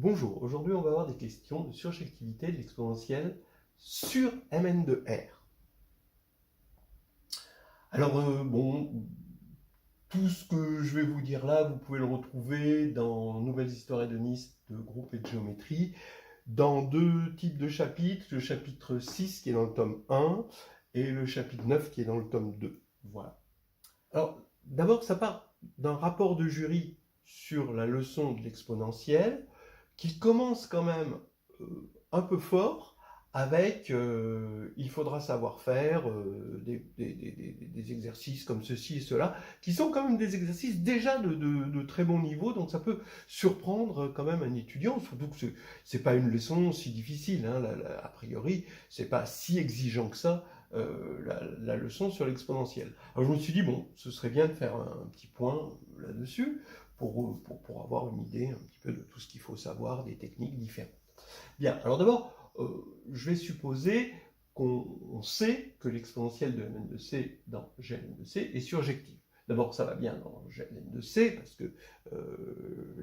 Bonjour, aujourd'hui on va avoir des questions de surjectivité de l'exponentielle sur Mn de R. Alors tout ce que je vais vous dire là, vous pouvez le retrouver dans Nouvelles histoires hédonistes de groupe et de géométrie, dans deux types de chapitres, le chapitre 6 qui est dans le tome 1 et le chapitre 9 qui est dans le tome 2. Voilà. Alors d'abord ça part d'un rapport de jury sur la leçon de l'exponentielle, qui commence quand même un peu fort avec il faudra savoir faire des exercices comme ceci et cela, qui sont quand même des exercices déjà de très bon niveau, donc ça peut surprendre quand même un étudiant, surtout que c'est pas une leçon si difficile, hein, a priori, c'est pas si exigeant que ça, la leçon sur l'exponentielle. Alors je me suis dit, bon, ce serait bien de faire un petit point là-dessus, pour avoir une idée un petit peu de tout ce qu'il faut savoir, des techniques différentes. Bien, alors d'abord, je vais supposer qu'on sait que l'exponentielle de Mn de C dans Gln de C est surjective. D'abord, ça va bien dans Gln de C, parce que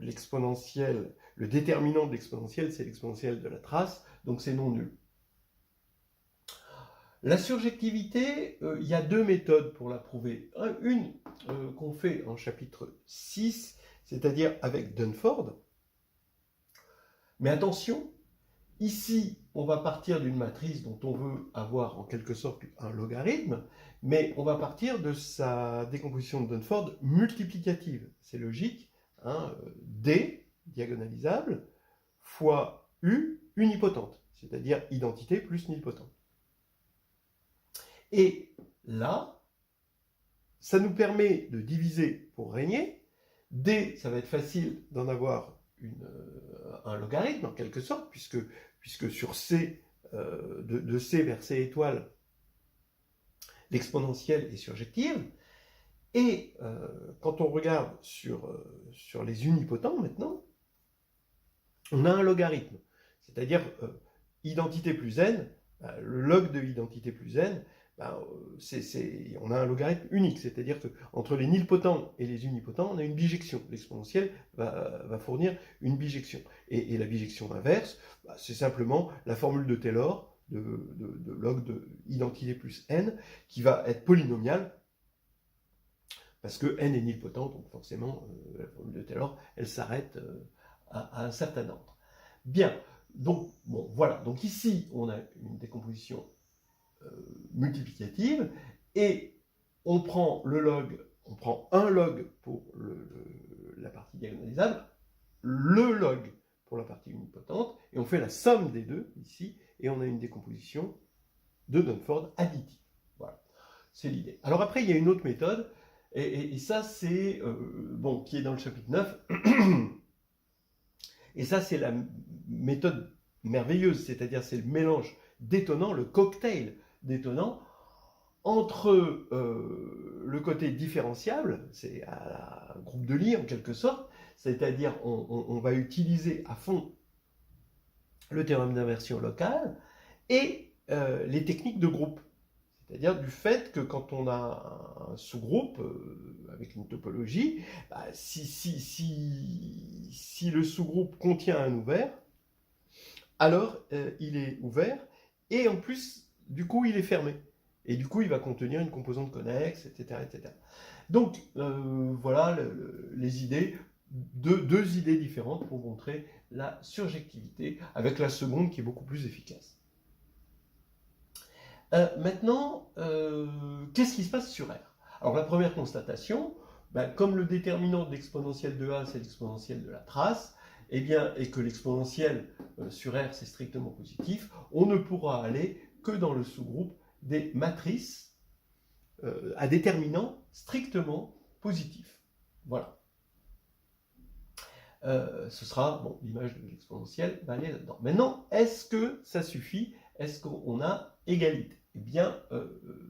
l'exponentielle, le déterminant de l'exponentielle, c'est l'exponentielle de la trace, donc c'est non nul. La surjectivité, il y a deux méthodes pour la prouver. Une qu'on fait en chapitre 6, c'est-à-dire avec Dunford. Mais attention, ici, on va partir d'une matrice dont on veut avoir en quelque sorte un logarithme, mais on va partir de sa décomposition de Dunford multiplicative. C'est logique, hein, D, diagonalisable, fois U, unipotente, c'est-à-dire identité plus nilpotente. Et là, ça nous permet de diviser pour régner. D, ça va être facile d'en avoir un logarithme en quelque sorte, puisque sur C, de C vers C étoile, l'exponentielle est surjective. Et quand on regarde sur les unipotents maintenant, on a un logarithme. C'est-à-dire identité plus n, le log de identité plus n, on a un logarithme unique, c'est-à-dire qu'entre les nilpotents et les unipotents, on a une bijection. L'exponentielle va fournir une bijection. Et la bijection inverse, c'est simplement la formule de Taylor, de log de identité plus n, qui va être polynomiale, parce que n est nilpotent, donc forcément, la formule de Taylor, elle s'arrête à un certain ordre. Bien, donc, bon, voilà. Donc ici, on a une décomposition multiplicative, et on prend le log, on prend un log pour la partie diagonalisable, le log pour la partie unipotente, et on fait la somme des deux ici, et on a une décomposition de Dunford additive. Voilà, c'est l'idée. Alors après, il y a une autre méthode, et ça c'est, bon, qui est dans le chapitre 9, et ça c'est la méthode merveilleuse, c'est-à-dire c'est le mélange détonnant, le cocktail détonnant, entre le côté différenciable, c'est un groupe de Lie en quelque sorte, c'est-à-dire on va utiliser à fond le théorème d'inversion locale, et les techniques de groupe. C'est-à-dire du fait que quand on a un sous-groupe avec une topologie, si le sous-groupe contient un ouvert, alors il est ouvert, et en plus, du coup, il est fermé. Et du coup, il va contenir une composante connexe, etc. etc. Donc, voilà les idées, deux idées différentes pour montrer la surjectivité, avec la seconde qui est beaucoup plus efficace. Maintenant, qu'est-ce qui se passe sur R? Alors, la première constatation, comme le déterminant de l'exponentielle de A, c'est l'exponentielle de la trace, eh bien, et que l'exponentielle sur R, c'est strictement positif, on ne pourra aller que dans le sous-groupe des matrices à déterminant strictement positif. Voilà. Ce sera, bon, l'image de l'exponentielle va aller là-dedans. Maintenant, est-ce que ça suffit? Est-ce qu'on a égalité? Eh bien,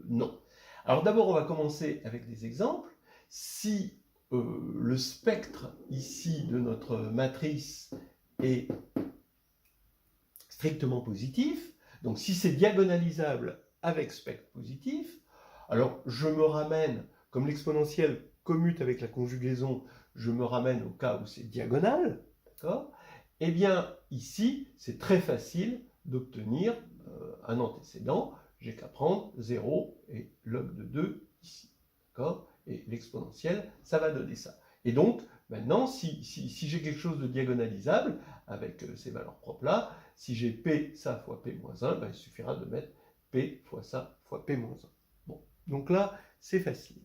non. Alors d'abord, on va commencer avec des exemples. Si le spectre ici de notre matrice est strictement positif, donc si c'est diagonalisable avec spectre positif, alors je me ramène, comme l'exponentielle commute avec la conjugaison, je me ramène au cas où c'est diagonal, d'accord? Eh bien, ici, c'est très facile d'obtenir un antécédent. J'ai qu'à prendre 0 et log de 2 ici. D'accord? Et l'exponentielle, ça va donner ça. Et donc, maintenant, si j'ai quelque chose de diagonalisable, avec ces valeurs propres-là, si j'ai P, ça fois P moins 1, ben, il suffira de mettre P fois ça fois P moins 1. Bon, donc là, c'est facile.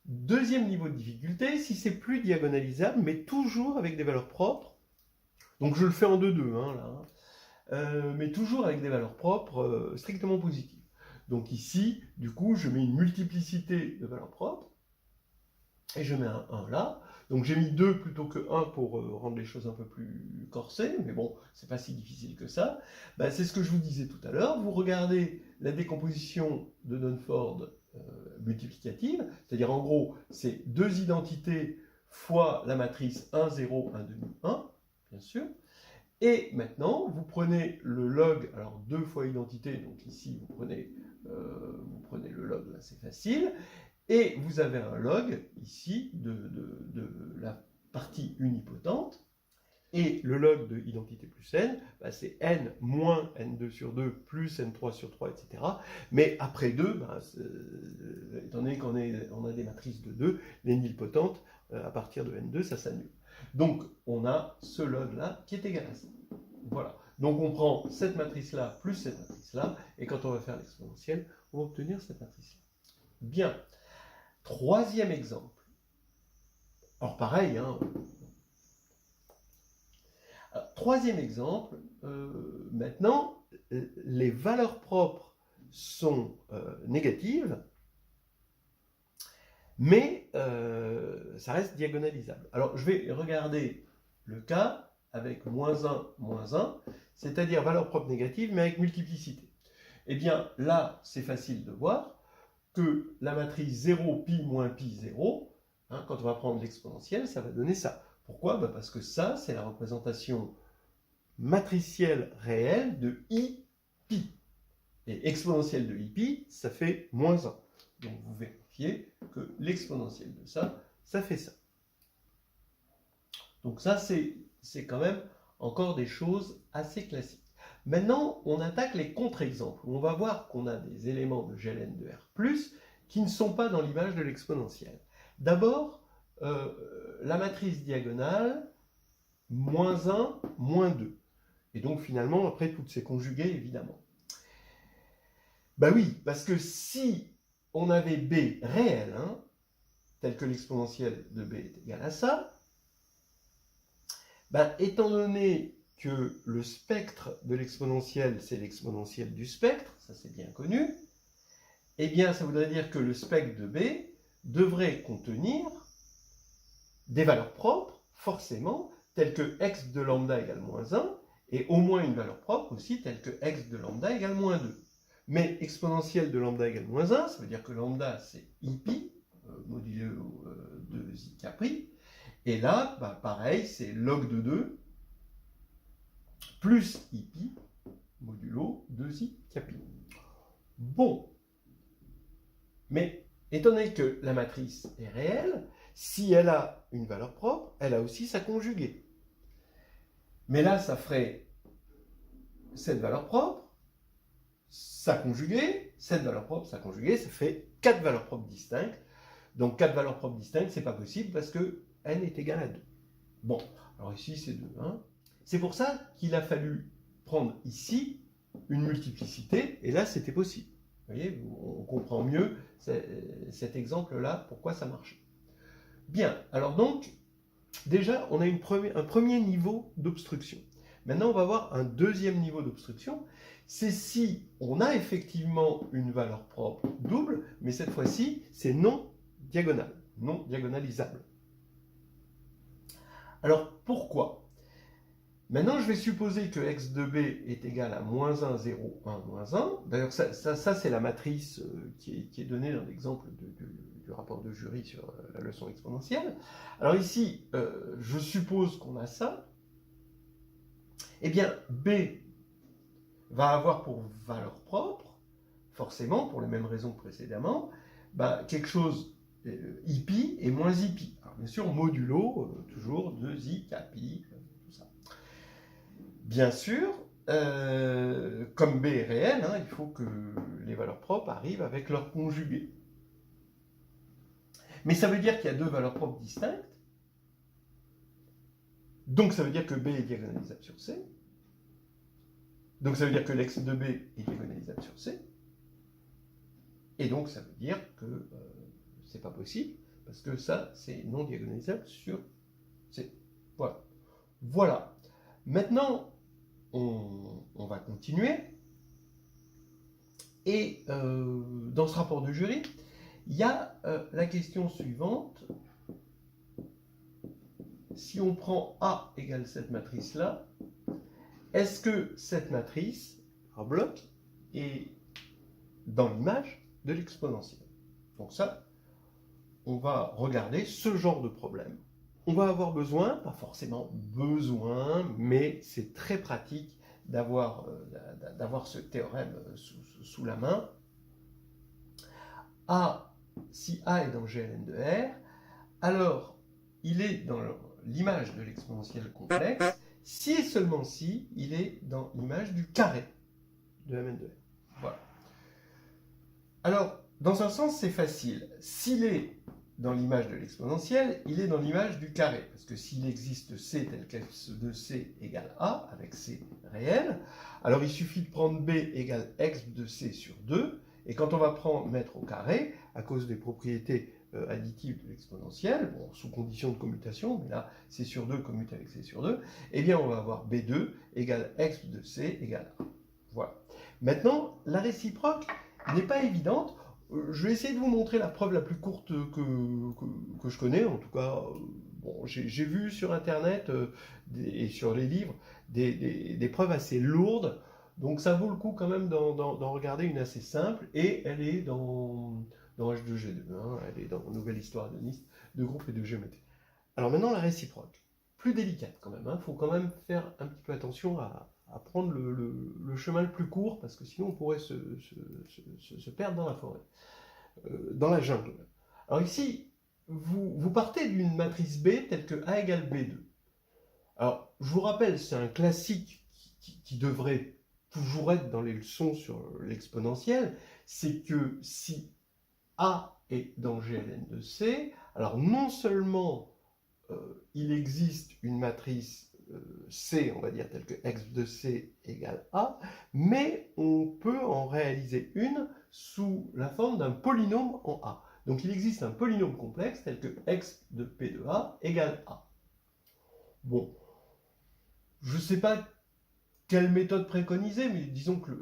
Deuxième niveau de difficulté, si c'est plus diagonalisable, mais toujours avec des valeurs propres, donc je le fais en 2-2, hein, là, mais toujours avec des valeurs propres strictement positives. Donc ici, du coup, je mets une multiplicité de valeurs propres, et je mets un 1 là. Donc j'ai mis 2 plutôt que 1 pour rendre les choses un peu plus corsées, mais bon, c'est pas si difficile que ça. Ben, c'est ce que je vous disais tout à l'heure. Vous regardez la décomposition de Dunford multiplicative, c'est-à-dire en gros, c'est deux identités fois la matrice 1, 0, 1 demi, 1, bien sûr. Et maintenant, vous prenez le log, alors 2 fois identité, donc ici vous prenez le log, là c'est facile, et vous avez un log ici de la partie unipotente, et le log de identité plus n, bah, c'est n moins n2 sur 2 plus n3 sur 3, etc. Mais après 2, bah, étant donné qu'on a des matrices de 2, les nilpotentes, à partir de n2, ça s'annule. Donc on a ce log-là qui est égal à ça. Voilà. Donc on prend cette matrice-là plus cette matrice-là, et quand on va faire l'exponentielle, on va obtenir cette matrice-là. Bien. Troisième exemple. Alors pareil, hein. Alors, troisième exemple, maintenant, les valeurs propres sont négatives, mais ça reste diagonalisable. Alors je vais regarder le cas avec moins 1, c'est-à-dire valeur propre négative, mais avec multiplicité. Eh bien là, c'est facile de voir que la matrice 0, pi moins pi 0, hein, quand on va prendre l'exponentielle, ça va donner ça. Pourquoi? Ben parce que ça, c'est la représentation matricielle réelle de i pi. Et exponentielle de i pi, ça fait moins 1. Donc vous vérifiez que l'exponentielle de ça, ça fait ça. Donc ça, c'est quand même encore des choses assez classiques. Maintenant, on attaque les contre-exemples. On va voir qu'on a des éléments de GLN de R+, qui ne sont pas dans l'image de l'exponentielle. D'abord, la matrice diagonale, moins 1, moins 2. Et donc finalement, après, toutes ces conjuguées, évidemment. Ben oui, parce que si on avait B réel, hein, tel que l'exponentielle de B est égale à ça, ben, étant donné que le spectre de l'exponentielle, c'est l'exponentielle du spectre, ça c'est bien connu, eh bien ça voudrait dire que le spectre de B devrait contenir des valeurs propres, forcément, telles que x de lambda égale moins 1, et au moins une valeur propre aussi, telle que x de lambda égale moins 2. Mais exponentielle de lambda égale moins 1, ça veut dire que lambda c'est i pi, modulo de i capri, et là, bah, pareil, c'est log de 2, plus i pi, modulo 2i capi. Bon, mais étant donné que la matrice est réelle, si elle a une valeur propre, elle a aussi sa conjuguée. Mais là, ça ferait cette valeur propre, sa conjuguée, cette valeur propre, sa conjuguée, ça fait 4 valeurs propres distinctes. Donc 4 valeurs propres distinctes, c'est pas possible parce que n est égal à 2. Bon, alors ici c'est 2. Hein. C'est pour ça qu'il a fallu prendre ici une multiplicité, et là c'était possible. Vous voyez, on comprend mieux cet exemple-là, pourquoi ça marche. Bien, alors donc, déjà on a un premier niveau d'obstruction. Maintenant on va voir un deuxième niveau d'obstruction, c'est si on a effectivement une valeur propre double, mais cette fois-ci c'est non diagonal, non diagonalisable. Alors pourquoi? Maintenant, je vais supposer que x de b est égal à moins 1, 0, 1, moins 1. D'ailleurs, ça c'est la matrice qui est donnée dans l'exemple du rapport de jury sur la leçon exponentielle. Alors ici, je suppose qu'on a ça. Eh bien, b va avoir pour valeur propre, forcément, pour les mêmes raisons que précédemment, bah, quelque chose i pi et moins i pi. Alors bien sûr, modulo, toujours 2i capi, tout ça. bien sûr, comme B est réel, hein, il faut que les valeurs propres arrivent avec leur conjugué. Mais ça veut dire qu'il y a deux valeurs propres distinctes. Donc ça veut dire que B est diagonalisable sur C. Donc ça veut dire que l'ex de B est diagonalisable sur C. Et donc ça veut dire que c'est pas possible, parce que ça, c'est non diagonalisable sur C. Voilà. Voilà. Maintenant, on va continuer. Et dans ce rapport de jury, il y a la question suivante. Si on prend A égale cette matrice-là, est-ce que cette matrice, en bloc, est dans l'image de l'exponentielle? Donc ça, on va regarder ce genre de problème. On va avoir besoin, pas forcément besoin, mais c'est très pratique d'avoir ce théorème sous la main. Si A est dans GLN de R, alors il est dans l'image de l'exponentielle complexe, si et seulement si il est dans l'image du carré de Mn de R. Voilà. Alors, dans un sens, c'est facile. S'il est dans l'image de l'exponentielle, il est dans l'image du carré. Parce que s'il existe C tel qu'X de C égale A, avec C réel, alors il suffit de prendre B égale X de C sur 2, et quand on va mettre au carré, à cause des propriétés additives de l'exponentielle, bon, sous condition de commutation, mais là, C sur 2 commute avec C sur 2, eh bien on va avoir B2 égale X de C égale A. Voilà. Maintenant, la réciproque n'est pas évidente. Je vais essayer de vous montrer la preuve la plus courte que je connais. En tout cas, bon, j'ai vu sur Internet et sur les livres des preuves assez lourdes. Donc ça vaut le coup quand même d'en regarder une assez simple. Et elle est dans H2G2. Hein, elle est dans Nouvelle Histoire de Nice, de groupe et de géométrie. Alors maintenant, la réciproque. Plus délicate quand même. Il faut quand même faire un petit peu attention à prendre le chemin le plus court, parce que sinon on pourrait se perdre dans la forêt, dans la jungle. Alors ici, vous partez d'une matrice B telle que A égale B2. Alors, je vous rappelle, c'est un classique qui devrait toujours être dans les leçons sur l'exponentielle, c'est que si A est dans GLN de C, alors non seulement il existe une matrice C, on va dire, telle que X de C égale A, mais on peut en réaliser une sous la forme d'un polynôme en A. Donc il existe un polynôme complexe tel que X de P de A égale A. Bon, je ne sais pas quelle méthode préconiser, mais disons que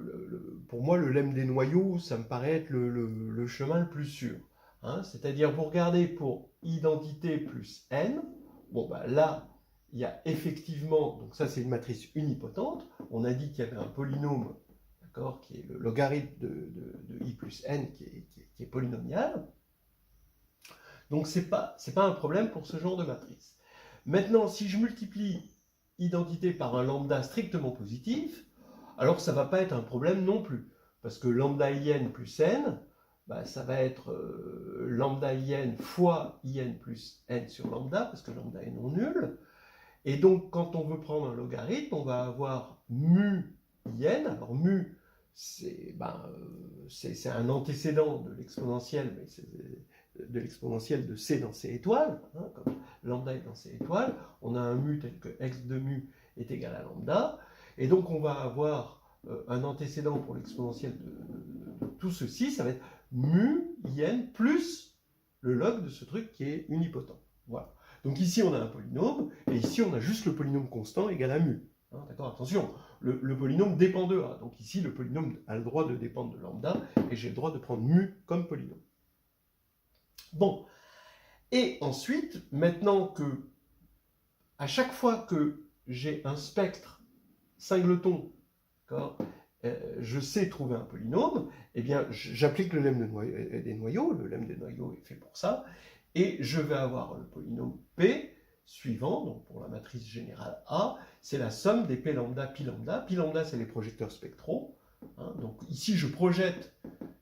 pour moi, le lemme des noyaux, ça me paraît être le chemin le plus sûr. Hein, c'est-à-dire, vous regardez pour identité plus n, bon, bah, là, il y a effectivement, donc ça c'est une matrice unipotente, on a dit qu'il y avait un polynôme, d'accord, qui est le logarithme de i plus n, qui est polynomial. Donc c'est pas un problème pour ce genre de matrice. Maintenant, si je multiplie identité par un lambda strictement positif, alors ça ne va pas être un problème non plus, parce que lambda in plus n, bah, ça va être lambda in fois in plus n sur lambda, parce que lambda est non nul. Et donc, quand on veut prendre un logarithme, on va avoir mu in. Alors, mu, c'est un antécédent de l'exponentielle, mais c'est de l'exponentielle de c dans c étoiles. Hein, comme lambda est dans c étoiles, on a un mu tel que x de mu est égal à lambda. Et donc, on va avoir un antécédent pour l'exponentielle de tout ceci. Ça va être mu in plus le log de ce truc qui est unipotent. Voilà. Donc ici, on a un polynôme, et ici, on a juste le polynôme constant égal à mu. Hein, d'accord, attention, le polynôme dépend de A. Donc ici, le polynôme a le droit de dépendre de lambda, et j'ai le droit de prendre mu comme polynôme. Bon, et ensuite, maintenant que, à chaque fois que j'ai un spectre singleton, je sais trouver un polynôme, eh bien, j'applique le lemme des noyaux, le lemme des noyaux est fait pour ça, et je vais avoir le polynôme P suivant, donc pour la matrice générale A, c'est la somme des P lambda, pi lambda. Pi lambda, c'est les projecteurs spectraux. Hein, donc ici, je projette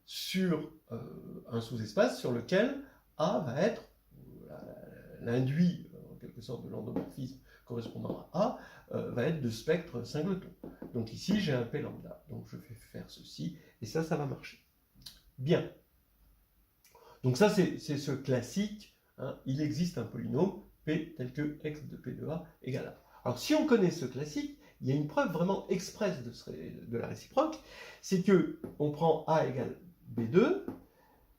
sur un sous-espace sur lequel A va être l'induit, en quelque sorte, de l'endomorphisme correspondant à A va être de spectre singleton. Donc ici, j'ai un P lambda. Donc je vais faire ceci, et ça va marcher. Bien. Donc ça, c'est ce classique. Hein, il existe un polynôme P tel que x de P de A égale A. Alors si on connaît ce classique, il y a une preuve vraiment expresse de la réciproque, c'est que on prend A égale B2,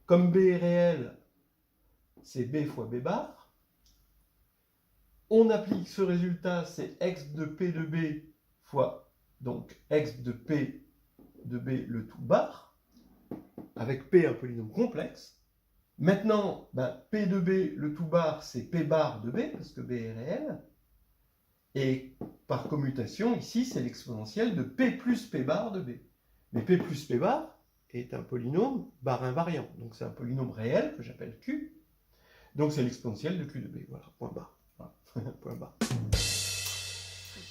comme B est réel, c'est B fois B bar, on applique ce résultat, c'est x de P de B fois donc x de P de B le tout bar, avec P un polynôme complexe. Maintenant, P de B le tout bar, c'est P bar de B, parce que B est réel. Et par commutation, ici, c'est l'exponentielle de P plus P bar de B. Mais P plus P bar est un polynôme bar invariant. Donc c'est un polynôme réel que j'appelle Q. Donc c'est l'exponentielle de Q de B. Voilà, point barre. Voilà. Point barre.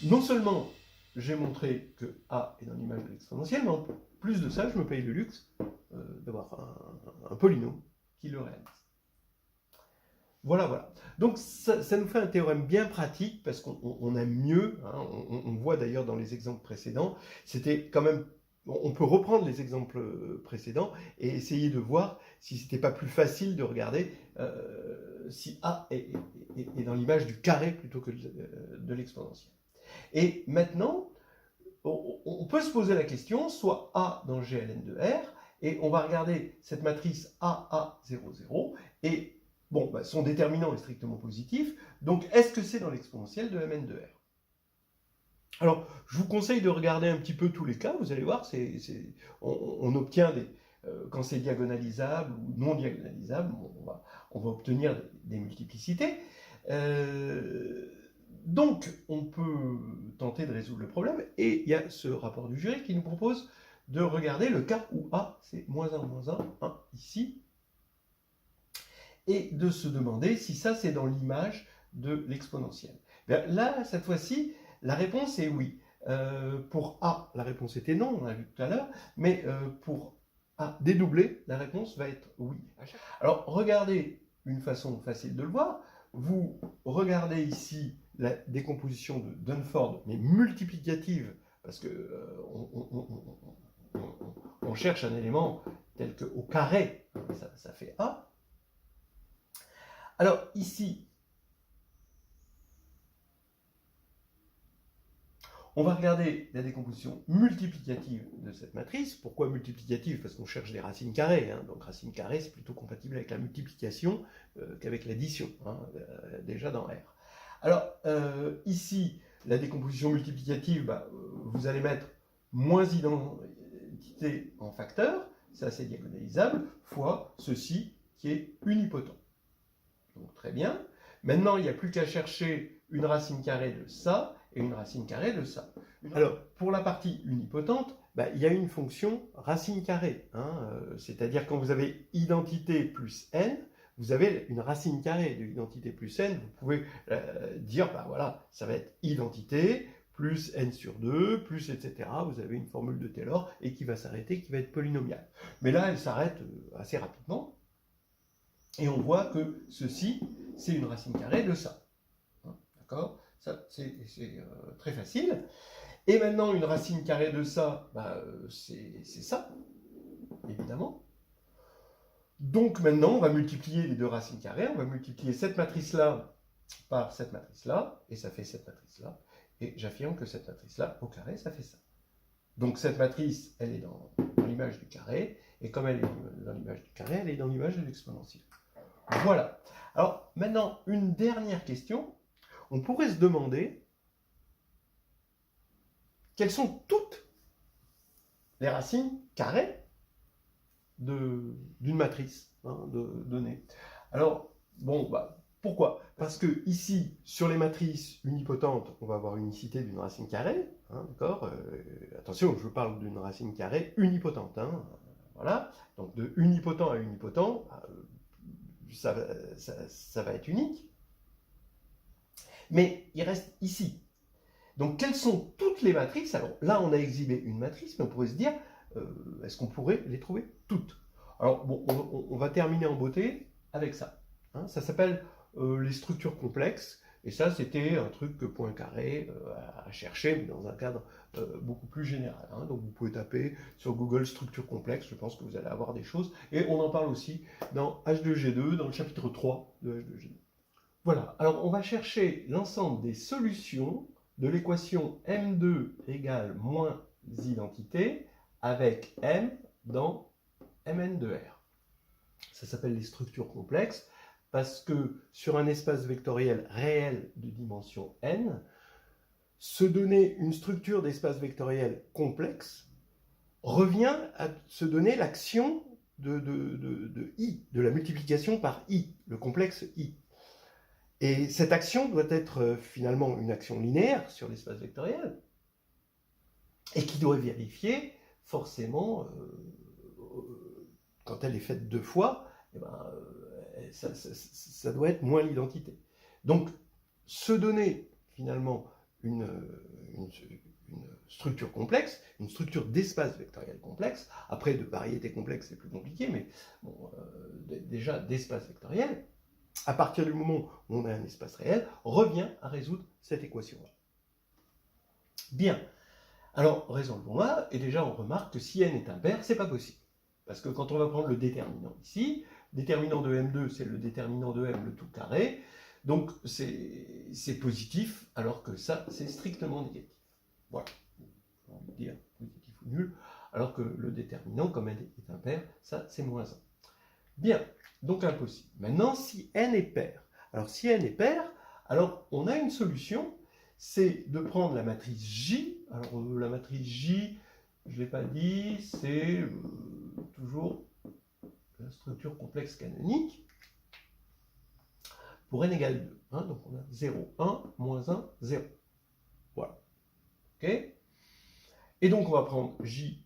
Non seulement j'ai montré que A est dans l'image de l'exponentielle, mais en plus de ça, je me paye le luxe d'avoir un polynôme qui le réalise. Voilà, voilà. Donc ça nous fait un théorème bien pratique parce qu'on aime mieux, hein, on voit d'ailleurs dans les exemples précédents, c'était quand même, on peut reprendre les exemples précédents et essayer de voir si c'était pas plus facile de regarder si A est dans l'image du carré plutôt que de l'exponentielle. Et maintenant, on peut se poser la question, soit A dans GLN de R, et on va regarder cette matrice AA00, et bon, son déterminant est strictement positif, donc est-ce que c'est dans l'exponentielle de Mn de R? Alors, je vous conseille de regarder un petit peu tous les cas, vous allez voir, on obtient quand c'est diagonalisable ou non diagonalisable, on va obtenir des multiplicités. Donc, on peut tenter de résoudre le problème, et il y a ce rapport du jury qui nous propose de regarder le cas où A, c'est moins 1, ici, et de se demander si ça, c'est dans l'image de l'exponentielle. Là, cette fois-ci, la réponse est oui. Pour A, la réponse était non, on l'a vu tout à l'heure, mais pour A dédoublé, la réponse va être oui. Alors, regardez une façon facile de le voir. Vous regardez ici la décomposition de Dunford, mais multiplicative, parce que on cherche un élément tel qu'au carré, ça fait A. Alors ici, on va regarder la décomposition multiplicative de cette matrice. Pourquoi multiplicative? Parce qu'on cherche des racines carrées. Hein. Donc racine carrée, c'est plutôt compatible avec la multiplication qu'avec l'addition, hein, déjà dans R. Alors ici, la décomposition multiplicative, vous allez mettre moins identité en facteur, ça c'est diagonalisable, fois ceci qui est unipotent. Donc très bien. Maintenant, il n'y a plus qu'à chercher une racine carrée de ça et une racine carrée de ça. Alors, pour la partie unipotente, il y a une fonction racine carrée. Hein, c'est-à-dire quand vous avez identité plus n, vous avez une racine carrée de identité plus n. Vous pouvez dire, voilà, ça va être identité plus n sur 2, plus etc. Vous avez une formule de Taylor et qui va s'arrêter, qui va être polynomiale. Mais là, elle s'arrête assez rapidement. Et on voit que ceci, c'est une racine carrée de ça. D'accord? Ça, c'est très facile. Et maintenant, une racine carrée de ça, c'est ça, évidemment. Donc maintenant, on va multiplier les deux racines carrées. On va multiplier cette matrice-là par cette matrice-là, et ça fait cette matrice-là. Et j'affirme que cette matrice-là, au carré, ça fait ça. Donc cette matrice, elle est dans l'image du carré, et comme elle est dans l'image du carré, elle est dans l'image de l'exponentielle. Voilà. Alors maintenant, une dernière question. On pourrait se demander quelles sont toutes les racines carrées d'une matrice donnée. Alors, bon, pourquoi? Parce que ici, sur les matrices unipotentes, on va avoir unicité d'une racine carrée. D'accord? Attention, je parle d'une racine carrée unipotente. Voilà. Donc de unipotent à unipotent, ça va être unique. Mais il reste ici. Donc, quelles sont toutes les matrices? Alors là, on a exhibé une matrice, mais on pourrait se dire, est-ce qu'on pourrait les trouver toutes? Alors, bon, on va terminer en beauté avec ça. Ça s'appelle les structures complexes. Et ça, c'était un truc que Poincaré a cherché, mais dans un cadre beaucoup plus général. Hein. Donc vous pouvez taper sur Google structure complexe, je pense que vous allez avoir des choses. Et on en parle aussi dans H2G2, dans le chapitre 3 de H2G2. Voilà, alors on va chercher l'ensemble des solutions de l'équation M2 égale moins identité avec M dans Mn de R. Ça s'appelle les structures complexes parce que sur un espace vectoriel réel de dimension n, se donner une structure d'espace vectoriel complexe revient à se donner l'action de I, de la multiplication par I, le complexe I. Et cette action doit être finalement une action linéaire sur l'espace vectoriel et qui doit vérifier forcément, quand elle est faite 2 fois, eh ben, ça doit être moins l'identité. Donc, se donner finalement une structure complexe, une structure d'espace vectoriel complexe, après de variété complexe c'est plus compliqué, mais bon, déjà d'espace vectoriel, à partir du moment où on a un espace réel, revient à résoudre cette équation-là. Bien, alors résolvons-la, et déjà on remarque que si n est impair, c'est pas possible. Parce que quand on va prendre le déterminant ici, déterminant de M2, c'est le déterminant de M, le tout carré, donc c'est positif, alors que ça, c'est strictement négatif. Voilà, j'ai envie de dire positif ou nul, alors que le déterminant, comme n est impair, ça, c'est moins 1. Bien, donc impossible. Maintenant, si n est pair, alors si n est pair, alors on a une solution, c'est de prendre la matrice J. Alors la matrice J, je ne l'ai pas dit, c'est toujours la structure complexe canonique pour n égale 2. Hein, donc on a 0, 1, moins 1, 0. Voilà. OK? Et donc on va prendre J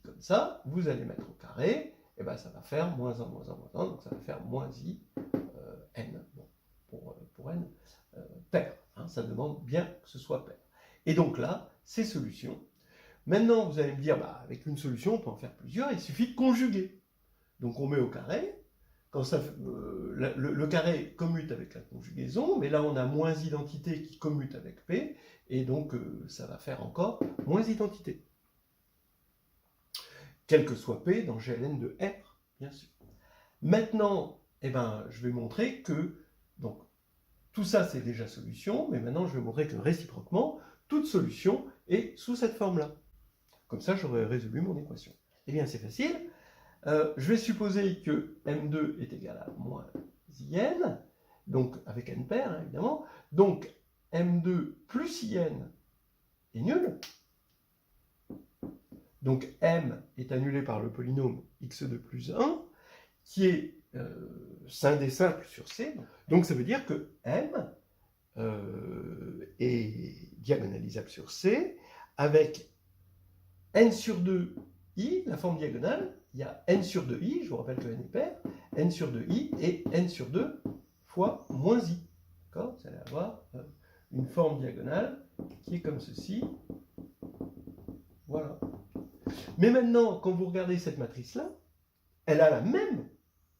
comme ça, vous allez mettre au carré, et bien ça va faire moins 1, moins 1, moins 1, donc ça va faire moins I n, bon, pour n pair. Hein, ça demande bien que ce soit pair. Et donc là, c'est solution. Maintenant, vous allez me dire, bah, avec une solution, on peut en faire plusieurs, il suffit de conjuguer. Donc on met au carré, quand ça, le carré commute avec la conjugaison, mais là on a moins identité qui commute avec P, et donc ça va faire encore moins identité. Quel que soit P dans GLN de R, bien sûr. Maintenant, eh ben, je vais montrer que, donc, tout ça c'est déjà solution, mais maintenant je vais montrer que réciproquement, toute solution est sous cette forme-là. Comme ça, j'aurai résolu mon équation. Eh bien, c'est facile. Je vais supposer que M2 est égal à moins IN, donc avec n pair, hein, évidemment. Donc, M2 plus IN est nul. Donc, M est annulé par le polynôme x2 plus 1, qui est scindé simple sur C. Donc, ça veut dire que M est diagonalisable sur C, avec n sur 2 i, la forme diagonale, il y a n sur 2i, je vous rappelle que n est pair, n sur 2i et n sur 2 fois moins i. D'accord? Vous allez avoir une forme diagonale qui est comme ceci. Voilà. Mais maintenant, quand vous regardez cette matrice-là, elle a la même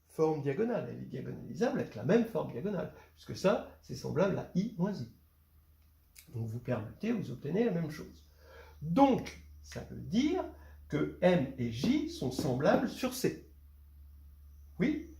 forme diagonale. Elle est diagonalisable avec la même forme diagonale, puisque ça, c'est semblable à i moins i. Donc vous permutez, vous obtenez la même chose. Donc, ça veut dire que M et J sont semblables sur C. Oui,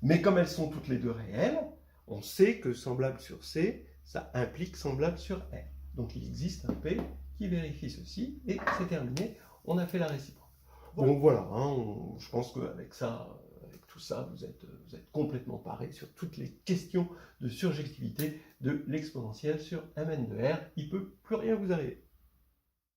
mais comme elles sont toutes les deux réelles, on sait que semblable sur C, ça implique semblable sur R. Donc il existe un P qui vérifie ceci, et c'est terminé, on a fait la réciproque. Bon voilà, hein, je pense qu'avec ça, avec tout ça, vous êtes complètement paré sur toutes les questions de surjectivité de l'exponentielle sur Mn de R. Il ne peut plus rien vous arriver.